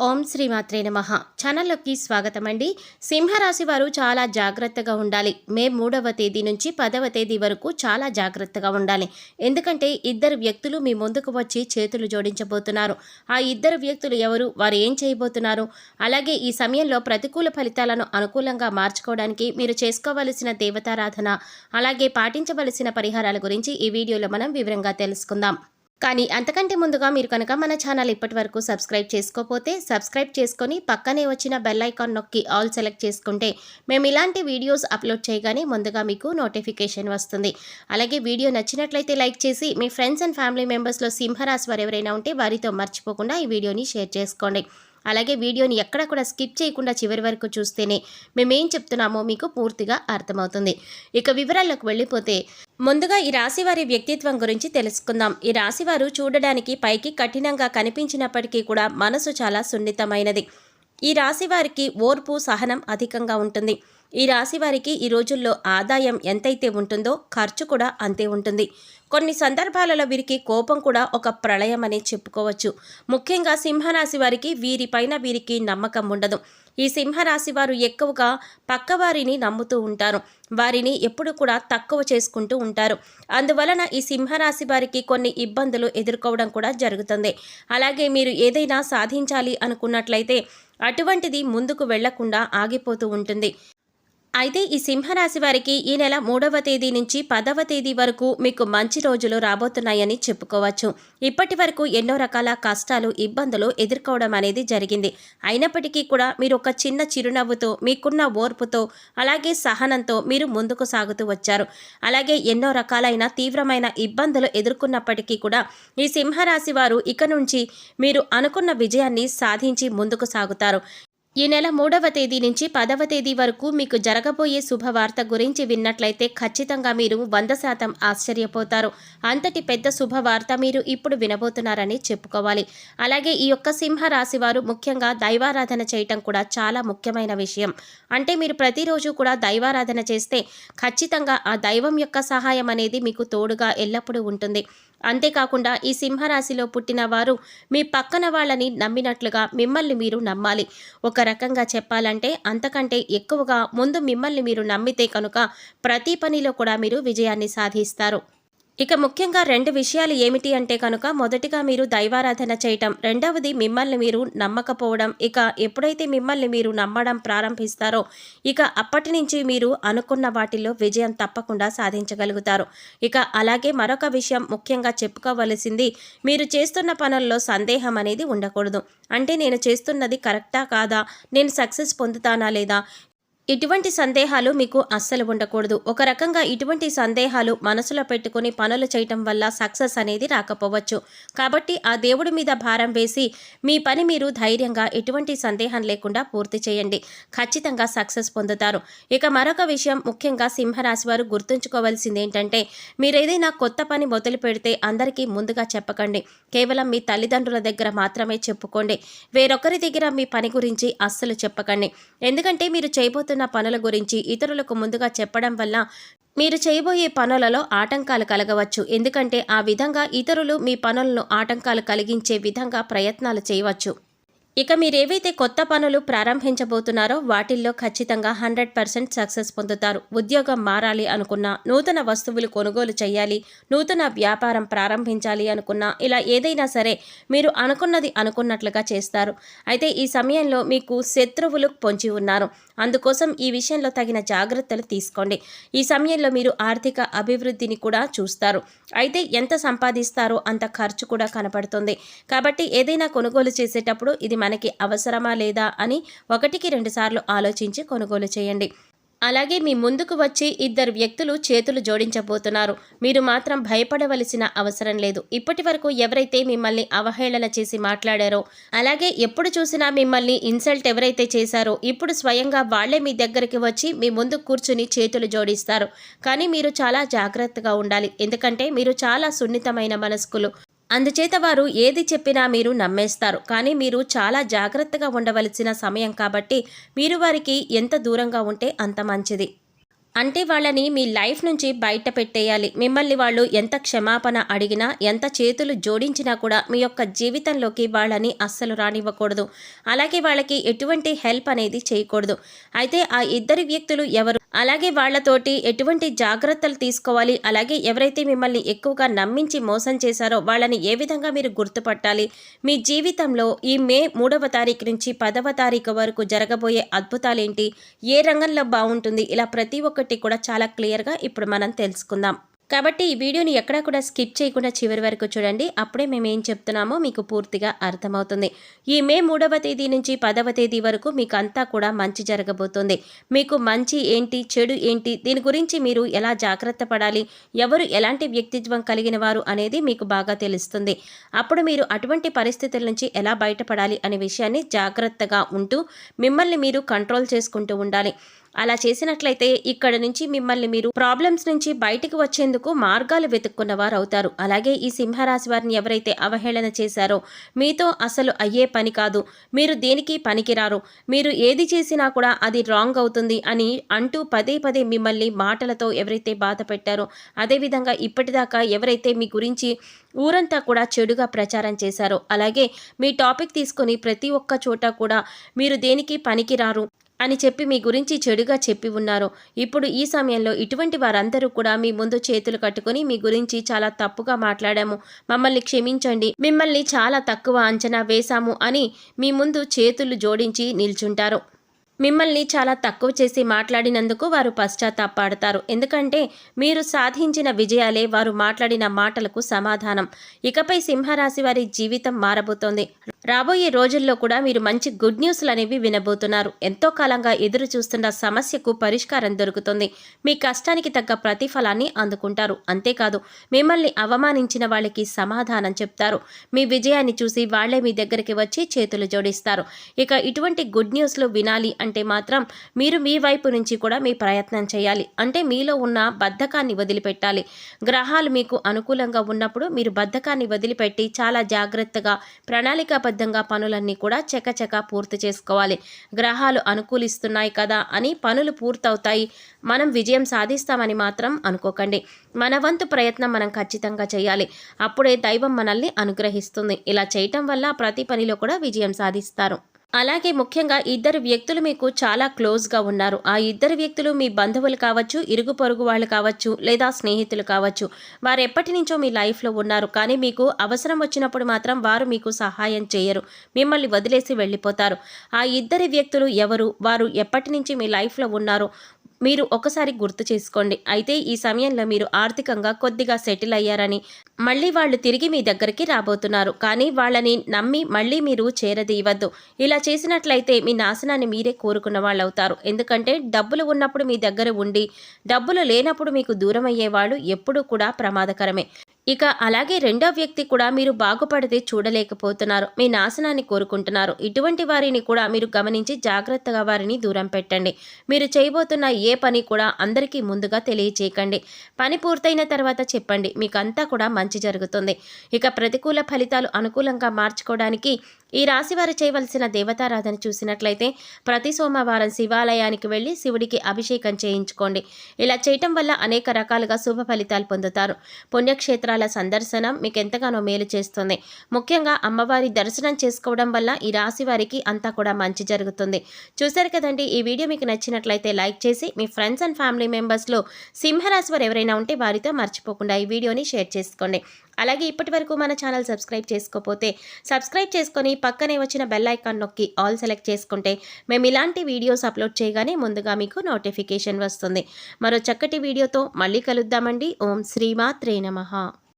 ఓం శ్రీమాత్రే నమః. ఛానల్లోకి స్వాగతం అండి. సింహరాశి వారు చాలా జాగ్రత్తగా ఉండాలి. మే 3వ తేదీ నుంచి 10వ తేదీ వరకు చాలా జాగ్రత్తగా ఉండాలి. ఎందుకంటే ఇద్దరు వ్యక్తులు మీ ముందుకు వచ్చి చేతులు జోడించబోతున్నారు. ఆ ఇద్దరు వ్యక్తులు ఎవరు, వారు ఏం చేయబోతున్నారు, అలాగే ఈ సమయంలో ప్రతికూల ఫలితాలను అనుకూలంగా మార్చుకోవడానికి మీరు చేసుకోవలసిన దేవతారాధన, అలాగే పాటించవలసిన పరిహారాల గురించి ఈ వీడియోలో మనం వివరంగా తెలుసుకుందాం. కానీ అంతకంటే ముందుగా మీరు కనుక మన ఛానల్ ఇప్పటి వరకు సబ్స్క్రైబ్ చేసుకోకపోతే సబ్స్క్రైబ్ చేసుకొని పక్కనే వచ్చిన బెల్ ఐకాన్ నొక్కి ఆల్ సెలెక్ట్ చేసుకుంటే మేము ఇలాంటి వీడియోస్ అప్లోడ్ చేయగానే ముందుగా మీకు నోటిఫికేషన్ వస్తుంది. అలాగే వీడియో నచ్చినట్లయితే లైక్ చేసి మీ ఫ్రెండ్స్ అండ్ ఫ్యామిలీ మెంబర్స్లో సింహరాశి వారు ఎవరైనా ఉంటే వారితో మర్చిపోకుండా ఈ వీడియోని షేర్ చేసుకోండి. అలాగే వీడియోని ఎక్కడ కూడా స్కిప్ చేయకుండా చివరి వరకు చూస్తేనే మేమేం చెప్తున్నామో మీకు పూర్తిగా అర్థమవుతుంది. ఇక వివరాల్లోకి వెళ్ళిపోతే ముందుగా ఈ రాశివారి వ్యక్తిత్వం గురించి తెలుసుకుందాం. ఈ రాశివారు చూడడానికి పైకి కఠినంగా కనిపించినప్పటికీ కూడా మనసు చాలా సున్నితమైనది. ఈ రాశివారికి ఓర్పు, సహనం అధికంగా ఉంటుంది. ఈ రాశివారికి ఈ రోజుల్లో ఆదాయం ఎంతైతే ఉంటుందో ఖర్చు కూడా అంతే ఉంటుంది. కొన్ని సందర్భాలలో వీరికి కోపం కూడా ఒక ప్రళయం అనే చెప్పుకోవచ్చు. ముఖ్యంగా సింహరాశి వారికి వీరికి నమ్మకం ఉండదు. ఈ సింహరాశి వారు ఎక్కువగా పక్కవారిని నమ్ముతూ ఉంటారు. వారిని ఎప్పుడు కూడా తక్కువ చేసుకుంటూ ఉంటారు. అందువలన ఈ సింహరాశి వారికి కొన్ని ఇబ్బందులు ఎదుర్కోవడం కూడా జరుగుతుంది. అలాగే మీరు ఏదైనా సాధించాలి అనుకున్నట్లయితే అటువంటిది ముందుకు వెళ్లకుండా ఆగిపోతూ ఉంటుంది. అయితే ఈ సింహరాశి వారికి ఈ నెల 3వ తేదీ నుంచి 10వ తేదీ వరకు మీకు మంచి రోజులు రాబోతున్నాయని చెప్పుకోవచ్చు. ఇప్పటి వరకు ఎన్నో రకాల కష్టాలు, ఇబ్బందులు ఎదుర్కోవడం అనేది జరిగింది. అయినప్పటికీ కూడా మీరు ఒక చిన్న చిరునవ్వుతో, మీకున్న ఓర్పుతో, అలాగే సహనంతో మీరు ముందుకు సాగుతూ వచ్చారు. అలాగే ఎన్నో రకాలైన తీవ్రమైన ఇబ్బందులు ఎదుర్కొన్నప్పటికీ కూడా ఈ సింహరాశి వారు ఇక నుంచి మీరు అనుకున్న విజయాన్ని సాధించి ముందుకు సాగుతారు. ఈ నెల 3వ తేదీ నుంచి 10వ తేదీ వరకు మీకు జరగబోయే శుభవార్త గురించి విన్నట్లయితే ఖచ్చితంగా మీరు 100% ఆశ్చర్యపోతారు. అంతటి పెద్ద శుభవార్త మీరు ఇప్పుడు వినబోతున్నారని చెప్పుకోవాలి. అలాగే ఈ యొక్క సింహరాశి వారు ముఖ్యంగా దైవారాధన చేయటం కూడా చాలా ముఖ్యమైన విషయం. అంటే మీరు ప్రతిరోజు కూడా దైవారాధన చేస్తే ఖచ్చితంగా ఆ దైవం యొక్క సహాయం అనేది మీకు తోడుగా ఎల్లప్పుడూ ఉంటుంది. అంతేకాకుండా ఈ సింహరాశిలో పుట్టిన వారు మీ పక్కన వాళ్ళని నమ్మినట్లుగా మిమ్మల్ని మీరు నమ్మాలి. ఒక రకంగా చెప్పాలంటే అంతకంటే ఎక్కువగా ముందు మిమ్మల్ని మీరు నమ్మితే కనుక ప్రతి పనిలో కూడా మీరు విజయాన్ని సాధిస్తారు. ఇక ముఖ్యంగా 2 విషయాలు ఏమిటి అంటే కనుక మొదటిగా మీరు దైవారాధన చేయటం, రెండవది మిమ్మల్ని మీరు నమ్మకపోవడం. ఇక ఎప్పుడైతే మిమ్మల్ని మీరు నమ్మడం ప్రారంభిస్తారో ఇక అప్పటి నుంచి మీరు అనుకున్న వాటిల్లో విజయం తప్పకుండా సాధించగలుగుతారు. ఇక అలాగే మరొక విషయం ముఖ్యంగా చెప్పుకోవలసింది, మీరు చేస్తున్న పనుల్లో సందేహం అనేది ఉండకూడదు. అంటే నేను చేస్తున్నది కరెక్టా కాదా, నేను సక్సెస్ పొందుతానా లేదా, ఇటువంటి సందేహాలు మీకు అస్సలు ఉండకూడదు. ఒక రకంగా ఇటువంటి సందేహాలు మనసులో పెట్టుకుని పనులు చేయటం వల్ల సక్సెస్ అనేది రాకపోవచ్చు. కాబట్టి ఆ దేవుడి మీద భారం వేసి మీ పని మీరు ధైర్యంగా ఎటువంటి సందేహం లేకుండా పూర్తి చేయండి. ఖచ్చితంగా సక్సెస్ పొందుతారు. ఇక మరొక విషయం ముఖ్యంగా సింహరాశి వారు గుర్తుంచుకోవాల్సింది ఏంటంటే, మీరు ఏదైనా కొత్త పని మొదలు పెడితే అందరికీ ముందుగా చెప్పకండి. కేవలం మీ తల్లిదండ్రుల దగ్గర మాత్రమే చెప్పుకోండి. వేరొకరి దగ్గర మీ పని గురించి అస్సలు చెప్పకండి. ఎందుకంటే మీరు చేయబోతున్న పనుల గురించి ఇతరులకు ముందుగా చెప్పడం వల్ల మీరు చేయబోయే పనులలో ఆటంకాలు కలగవచ్చు. ఎందుకంటే ఆ విధంగా ఇతరులు మీ పనులను ఆటంకాలు కలిగించే విధంగా ప్రయత్నాలు చేయవచ్చు. ఇక మీరేవైతే కొత్త పనులు ప్రారంభించబోతున్నారో వాటిల్లో ఖచ్చితంగా 100% సక్సెస్ పొందుతారు. ఉద్యోగం మారాలి అనుకున్నా, నూతన వస్తువులు కొనుగోలు చేయాలి, నూతన వ్యాపారం ప్రారంభించాలి అనుకున్నా, ఇలా ఏదైనా సరే మీరు అనుకున్నది అనుకున్నట్లుగా చేస్తారు. అయితే ఈ సమయంలో మీకు శత్రువులు పొంచి ఉన్నారు. అందుకోసం ఈ విషయంలో తగిన జాగ్రత్తలు తీసుకోండి. ఈ సమయంలో మీరు ఆర్థిక అభివృద్ధిని కూడా చూస్తారు. అయితే ఎంత సంపాదిస్తారో అంత ఖర్చు కూడా కనపడుతుంది. కాబట్టి ఏదైనా కొనుగోలు చేసేటప్పుడు ఇది మనకి అవసరమా లేదా అని 1-2 సార్లు ఆలోచించి కొనుగోలు చేయండి. అలాగే మీ ముందుకు వచ్చి ఇద్దరు వ్యక్తులు చేతులు జోడించబోతున్నారు. మీరు మాత్రం భయపడవలసిన అవసరం లేదు. ఇప్పటి వరకు ఎవరైతే మిమ్మల్ని అవహేళన చేసి మాట్లాడారో, అలాగే ఎప్పుడు చూసినా మిమ్మల్ని ఇన్సల్ట్ ఎవరైతే చేశారో ఇప్పుడు స్వయంగా వాళ్లే మీ దగ్గరికి వచ్చి మీ ముందు కూర్చుని చేతులు జోడిస్తారు. కానీ మీరు చాలా జాగ్రత్తగా ఉండాలి. ఎందుకంటే మీరు చాలా సున్నితమైన మనస్కులు. అందుచేత వారు ఏది చెప్పినా మీరు నమ్మేస్తారు. కానీ మీరు చాలా జాగ్రత్తగా ఉండవలసిన సమయం కాబట్టి మీరు వారికి ఎంత దూరంగా ఉంటే అంత మంచిది. అంటే వాళ్ళని మీ లైఫ్ నుంచి బయట పెట్టేయాలి. మిమ్మల్ని వాళ్ళు ఎంత క్షమాపణ అడిగినా, ఎంత చేతులు జోడించినా కూడా మీ యొక్క జీవితంలోకి వాళ్ళని అస్సలు రానివ్వకూడదు. అలాగే వాళ్ళకి ఎటువంటి హెల్ప్ అనేది చేయకూడదు. అయితే ఆ ఇద్దరి వ్యక్తులు ఎవరు? అలాగే వాళ్ళతోటి ఎటువంటి జాగ్రత్తలు తీసుకోవాలి? అలాగే ఎవరైతే మిమ్మల్ని ఎక్కువగా నమ్మించి మోసం చేశారో వాళ్ళని ఏ విధంగా మీరు గుర్తుపట్టాలి? మీ జీవితంలో ఈ మే 3వ తారీఖు నుంచి 10వ తారీఖు వరకు జరగబోయే అద్భుతాలేంటి? ఏ రంగంలో బాగుంటుంది? ఇలా ప్రతి ఒక్కటి కూడా చాలా క్లియర్గా ఇప్పుడు మనం తెలుసుకుందాం. కాబట్టి ఈ వీడియోని ఎక్కడా కూడా స్కిప్ చేయకుండా చివరి వరకు చూడండి. అప్పుడే మేము ఏం చెప్తున్నామో మీకు పూర్తిగా అర్థమవుతుంది. ఈ మే 3వ తేదీ నుంచి 10వ తేదీ వరకు మీకు అంతా కూడా మంచి జరగబోతుంది. మీకు మంచి ఏంటి, చెడు ఏంటి, దీని గురించి మీరు ఎలా జాగ్రత్త పడాలి, ఎవరు ఎలాంటి వ్యక్తిత్వం కలిగిన వారు అనేది మీకు బాగా తెలుస్తుంది. అప్పుడు మీరు అటువంటి పరిస్థితుల నుంచి ఎలా బయటపడాలి అనే విషయాన్ని జాగ్రత్తగా ఉంటూ మిమ్మల్ని మీరు కంట్రోల్ చేసుకుంటూ ఉండాలి. అలా చేసినట్లయితే ఇక్కడ నుంచి మిమ్మల్ని మీరు ప్రాబ్లమ్స్ నుంచి బయటికి వచ్చేందుకు మార్గాలు వెతుక్కున్న వారు అవుతారు. అలాగే ఈ సింహరాశి వారిని ఎవరైతే అవహేళన చేశారో మీతో అసలు అయ్యే పని కాదు, మీరు దేనికి పనికిరారు, మీరు ఏది చేసినా కూడా అది రాంగ్ అవుతుంది అని అంటూ పదే పదే మిమ్మల్ని మాటలతో ఎవరైతే బాధ పెట్టారో, అదేవిధంగా ఇప్పటిదాకా ఎవరైతే మీ గురించి ఊరంతా కూడా చెడుగా ప్రచారం చేశారో, అలాగే మీ టాపిక్ తీసుకొని ప్రతి ఒక్క చోట కూడా మీరు దేనికి పనికిరారు అని చెప్పి మీ గురించి చెడుగా చెప్పి ఉన్నారు. ఇప్పుడు ఈ సమయంలో ఇటువంటి వారందరూ కూడా మీ ముందు చేతులు కట్టుకొని మీ గురించి చాలా తప్పుగా మాట్లాడాము, మమ్మల్ని క్షమించండి, మిమ్మల్ని చాలా తక్కువ అంచనా వేశాము అని మీ ముందు చేతులు జోడించి నిల్చుంటారు. మిమ్మల్ని చాలా తక్కువ చేసి మాట్లాడినందుకు వారు పశ్చాత్తాపడతారు. ఎందుకంటే మీరు సాధించిన విజయాలే వారు మాట్లాడిన మాటలకు సమాధానం. ఇకపై సింహరాశి వారి జీవితం మారబోతోంది. రాబోయే రోజుల్లో కూడా మీరు మంచి గుడ్ న్యూస్లు అనేవి వినబోతున్నారు. ఎంతో కాలంగా ఎదురు చూస్తున్న సమస్యకు పరిష్కారం దొరుకుతుంది. మీ కష్టానికి తగ్గ ప్రతిఫలాన్ని అందుకుంటారు. అంతేకాదు మిమ్మల్ని అవమానించిన వాళ్ళకి సమాధానం చెప్తారు. మీ విజయాన్ని చూసి వాళ్లే మీ దగ్గరికి వచ్చి చేతులు జోడిస్తారు. ఇక ఇటువంటి గుడ్ న్యూస్లు వినాలి అంటే మాత్రం మీరు మీ వైపు నుంచి కూడా మీ ప్రయత్నం చేయాలి. అంటే మీలో ఉన్న బద్ధకాన్ని వదిలిపెట్టాలి. గ్రహాలు మీకు అనుకూలంగా ఉన్నప్పుడు మీరు బద్ధకాన్ని వదిలిపెట్టి చాలా జాగ్రత్తగా ప్రణాళికాబద్ధంగా పనులన్నీ కూడా చకచక పూర్తి చేసుకోవాలి. గ్రహాలు అనుకూలిస్తున్నాయి కదా అని పనులు పూర్తవుతాయి, మనం విజయం సాధిస్తామని మాత్రం అనుకోకండి. మన వంతు ప్రయత్నం మనం ఖచ్చితంగా చేయాలి. అప్పుడే దైవం మనల్ని అనుగ్రహిస్తుంది. ఇలా చేయటం వల్ల ప్రతి పనిలో కూడా విజయం సాధిస్తారు. అలాగే ముఖ్యంగా ఇద్దరు వ్యక్తులు మీకు చాలా క్లోజ్గా ఉన్నారు. ఆ ఇద్దరు వ్యక్తులు మీ బంధువులు కావచ్చు, ఇరుగు పొరుగు వాళ్ళు కావచ్చు, లేదా స్నేహితులు కావచ్చు. వారు ఎప్పటి నుంచో మీ లైఫ్లో ఉన్నారు. కానీ మీకు అవసరం వచ్చినప్పుడు మాత్రం వారు మీకు సహాయం చేయరు, మిమ్మల్ని వదిలేసి వెళ్ళిపోతారు. ఆ ఇద్దరి వ్యక్తులు ఎవరు, వారు ఎప్పటి నుంచి మీ లైఫ్లో ఉన్నారు మీరు ఒకసారి గుర్తు చేసుకోండి. అయితే ఈ సమయంలో మీరు ఆర్థికంగా కొద్దిగా సెటిల్ అయ్యారని, మళ్ళీ వాళ్ళు తిరిగి మీ దగ్గరికి రాబోతున్నారు. కానీ వాళ్ళని నమ్మి మళ్ళీ మీరు చేరదీయవద్దు. ఇలా చేసినట్లయితే మీ నాశనాన్ని మీరే కోరుకున్న వాళ్ళు అవుతారు. ఎందుకంటే డబ్బులు ఉన్నప్పుడు మీ దగ్గర ఉండి డబ్బులు లేనప్పుడు మీకు దూరం అయ్యేవాళ్ళు ఎప్పుడూ కూడా ప్రమాదకరమే. ఇక అలాగే రెండో వ్యక్తి కూడా మీరు బాగుపడితే చూడలేకపోతున్నారు, మీ నాశనాన్ని కోరుకుంటున్నారు. ఇటువంటి వారిని కూడా మీరు గమనించి జాగ్రత్తగా వారిని దూరం పెట్టండి. మీరు చేయబోతున్న ఏ పని కూడా అందరికీ ముందుగా తెలియచేయకండి. పని పూర్తయిన తర్వాత చెప్పండి, మీకు అంతా కూడా మంచి జరుగుతుంది. ఇక ప్రతికూల ఫలితాలు అనుకూలంగా మార్చుకోవడానికి ఈ రాశి వారు చేయవలసిన దేవతారాధన చూసినట్లయితే ప్రతి సోమవారం శివాలయానికి వెళ్ళి శివుడికి అభిషేకం చేయించుకోండి. ఇలా చేయటం వల్ల అనేక రకాలుగా శుభ ఫలితాలు పొందుతారు. పుణ్యక్షేత్రాల సందర్శనం మీకు ఎంతగానో మేలు చేస్తుంది. ముఖ్యంగా అమ్మవారి దర్శనం చేసుకోవడం వల్ల ఈ రాశి వారికి అంతా కూడా మంచి జరుగుతుంది. చూశారు కదండి, ఈ వీడియో మీకు నచ్చినట్లయితే లైక్ చేసి మీ ఫ్రెండ్స్ అండ్ ఫ్యామిలీ మెంబర్స్లో సింహరాశి వారు ఎవరైనా ఉంటే వారితో మర్చిపోకుండా ఈ వీడియోని షేర్ చేసుకోండి. అలాగే ఇప్పటి వరకు మన ఛానల్ సబ్స్క్రైబ్ చేసుకోకపోతే సబ్స్క్రైబ్ చేసుకొని పక్కనే వచ్చిన బెల్ ఐకాన్ నొక్కి ఆల్ సెలెక్ట్ చేసుకుంటే మేము ఇలాంటి వీడియోస్ అప్లోడ్ చేయగానే ముందుగా మీకు నోటిఫికేషన్ వస్తుంది. మరో చక్కటి వీడియోతో మళ్ళీ కలుద్దామండి. ఓం శ్రీమాత్రే నమః.